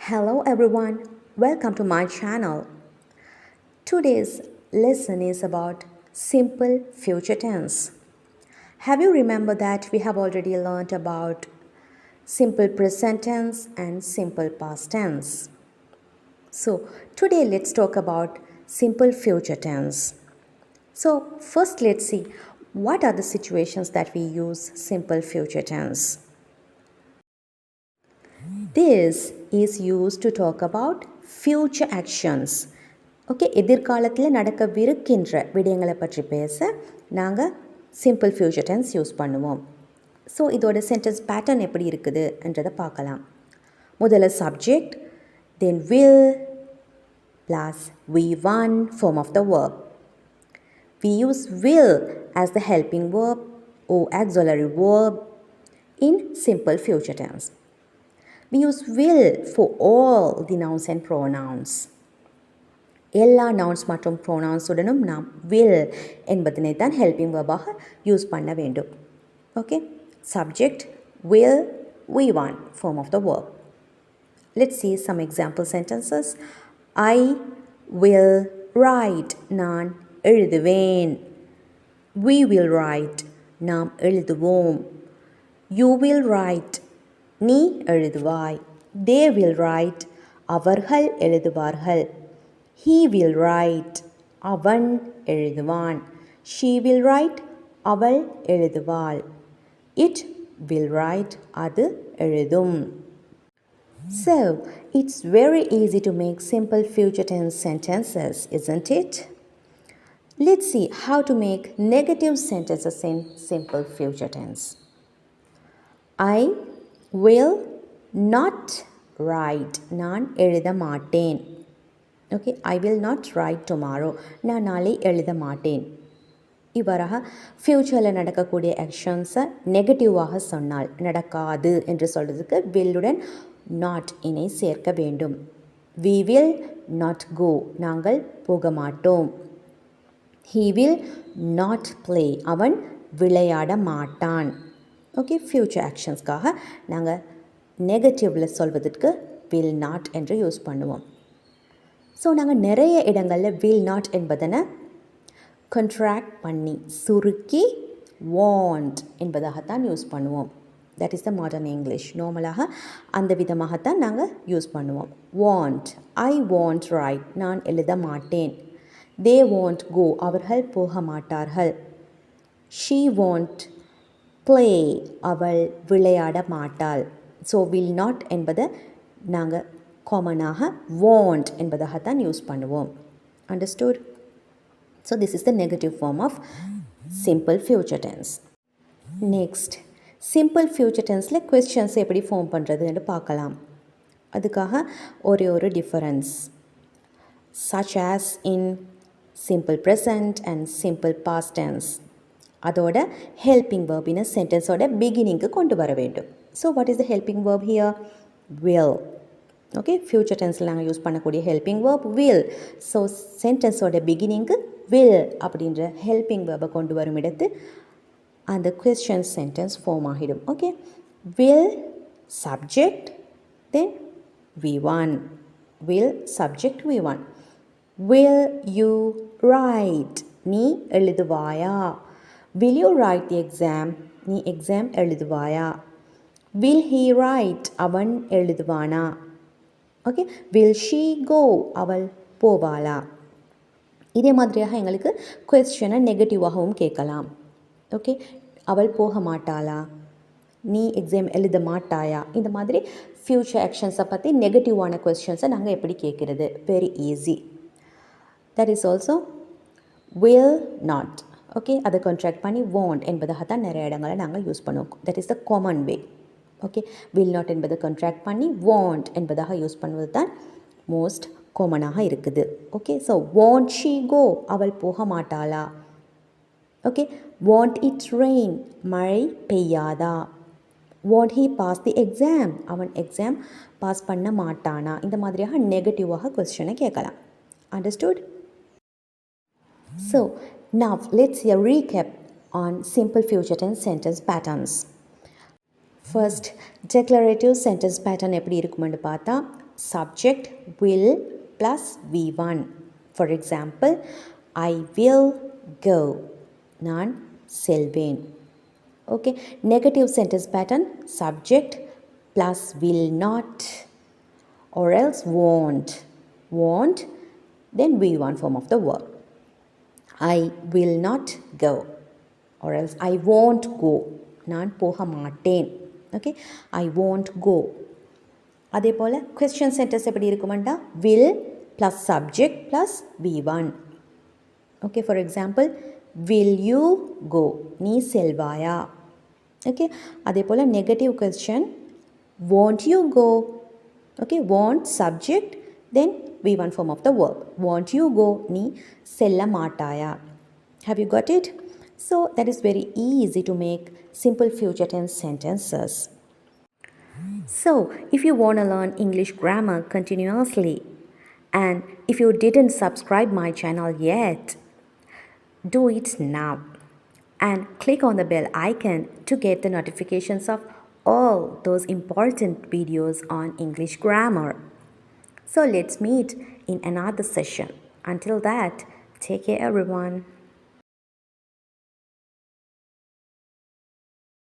Hello everyone, welcome to my channel. Today's lesson is about simple future tense. Have you remembered that we have already learned about simple present tense and simple past tense? So today let's talk about simple future tense. So first let's see what are the situations that we use simple future tense. This is used to talk about future actions. Okay, எதிர்காலத்தில் நடக்கவிருக்கின்ற விடயங்களை பற்றி பேச நாங்கள் simple future tense use பண்ணுவோம். So இதோட sentence pattern எப்படி இருக்குது என்றதை பார்க்கலாம். முதல்ல subject, then will plus V1 form of the verb. We use will as the helping verb or auxiliary verb in simple future tense. We use will for all the nouns and pronouns. எல்லா nouns மற்றும் pronouns உடனும் நாம் will என்பதனை தான் helping verb-ஆக use பண்ண வேண்டும். Okay, subject, will, we1 form of the verb. Let's see some example sentences. I will write, நான் எழுதுவேன். We will write, நாம் எழுதுவோம். You will write, நீ எழுதுவாய். They will write, அவர்கள் எழுதுவார்கள். He will write, அவன் எழுதுவான். She will write, அவள் எழுதுவாள். It will write, அது எழுதும். So, it's very easy to make simple future tense sentences, isn't it? Let's see how to make negative sentences in simple future tense. I will not write, நான் எழுத மாட்டேன். Okay, I will not right tomorrow, நான் நாளை எழுத மாட்டேன். இவ்வாறாக ஃப்யூச்சரில் நடக்கக்கூடிய ஆக்ஷன்ஸை நெகட்டிவாக சொன்னால் நடக்காது என்று சொல்கிறதுக்கு வில்லுடன் நாட் இணை சேர்க்க வேண்டும். வி வில் நாட் கோ, நாங்கள் போக மாட்டோம். ஹீ வில் நாட் ப்ளே, அவன் விளையாட மாட்டான். ஓகே, ஃப்யூச்சர் ஆக்ஷன்ஸ்க்காக நாங்கள் நெகட்டிவில் சொல்வதற்கு வில் நாட் என்று யூஸ் பண்ணுவோம். ஸோ நாங்கள் நிறைய இடங்களில் வில் நாட் என்பதனை கண்ட்ராக்ட் பண்ணி சுருக்கி வாண்ட் என்பதாகத்தான் யூஸ் பண்ணுவோம். That is the modern English. நார்மலாக அந்த விதமாகத்தான் நாங்கள் யூஸ் பண்ணுவோம். வாண்ட், ஐ வாண்ட் ரைட், நான் எழுத மாட்டேன். தே வாண்ட் கோ, அவர்கள் போக மாட்டார்கள். ஷீ வாண்ட் ப்ளே, அவள் விளையாட மாட்டாள். ஸோ வில் நாட் என்பதை நாங்கள் காமனாக வாண்ட் என்பதாகத்தான் யூஸ் பண்ணுவோம். Understood? So this is the negative form of simple future tense. Next, simple future டென்ஸில் கொஸ்டின்ஸ் எப்படி ஃபார்ம் பண்ணுறதுன்னு பார்க்கலாம். அதுக்காக ஒரே ஒரு difference, such as in simple present and simple past tense, அதோட ஹெல்பிங் வேர்பின சென்டென்ஸோட பிகினிங்க்கு கொண்டு வர வேண்டும். So what is the helping verb here? Will. Okay, future டென்ஸில் நாங்கள் யூஸ் பண்ணக்கூடிய ஹெல்பிங் வேர்ப் வில். ஸோ சென்டென்ஸோட பிகினிங்க்கு வில் அப்படின்ற ஹெல்பிங் வேர்பை கொண்டு வரும் இடத்து அந்த கொஸ்டின் சென்டென்ஸ் ஃபார்ம் ஆகிடும். Okay, will subject, then V1. Will subject V1. Will you write, நீ எழுதுவாயா? Will you write the exam, நீ எக்ஸாம் எழுதுவாயா? Will he write, அவன் எழுதுவானா? ஓகே, வில் ஷீ கோ, அவள் போவாளா? இதே மாதிரியாக எங்களுக்கு கொஸ்டினை நெகட்டிவாகவும் கேட்கலாம். ஓகே, அவள் போக மாட்டாளா? நீ எக்ஸாம் எழுத மாட்டாயா? இந்த மாதிரி ஃப்யூச்சர் ஆக்ஷன்ஸை பற்றி நெகட்டிவான கொஸ்டின்ஸை நாங்கள் எப்படி கேட்குறது? Very easy. That is also will not. Okay, அதை கான்ட்ராக்ட் பண்ணி வாண்ட் என்பதாகத்தான் நிறைய இடங்களை நாங்கள் யூஸ் பண்ணுவோம். That is the common way. Okay, will not என்பதை கான்ட்ராக்ட் பண்ணி வாண்ட் என்பதாக யூஸ் பண்ணுவது தான் மோஸ்ட் காமனாக இருக்குது. Okay, so won't she go, அவள் போக மாட்டாளா? ஓகே, வாண்ட் இட் ரெயின், மழை பெய்யாதா? Won't he pass the exam, அவன் எக்ஸாம் பாஸ் பண்ண மாட்டானா? இந்த மாதிரியாக நெகட்டிவாக கொஸ்டினை கேட்கலாம். Understood? So now let's see a recap on simple future tense sentence patterns. First, declarative sentence pattern எப்படி இருக்குமென்று பார்த்தா subject will plus V1. For example, I will go. நான் செல்வேன். Okay, negative sentence pattern subject plus will not or else won't. Won't, then V1 form of the verb. I will not go or else I won't go. நான் போக மாட்டேன். Okay, I won't go. அதே போல் question sentence எப்படி இருக்குமெண்டா will plus subject plus V1. Okay, for example, will you go? நீ செல்வாயா? Okay, அதே போல் negative question, won't you go? Okay, won't subject, then V1 form of the verb. Won't you go? நீ செல்ல மாட்டாயா? Have you got it? So that is very easy to make simple future tense sentences. So if you want to learn English grammar continuously, and if you didn't subscribe my channel yet, do it now and click on the bell icon to get the notifications of all those important videos on English grammar. So let's meet in another session. Until that, take care everyone.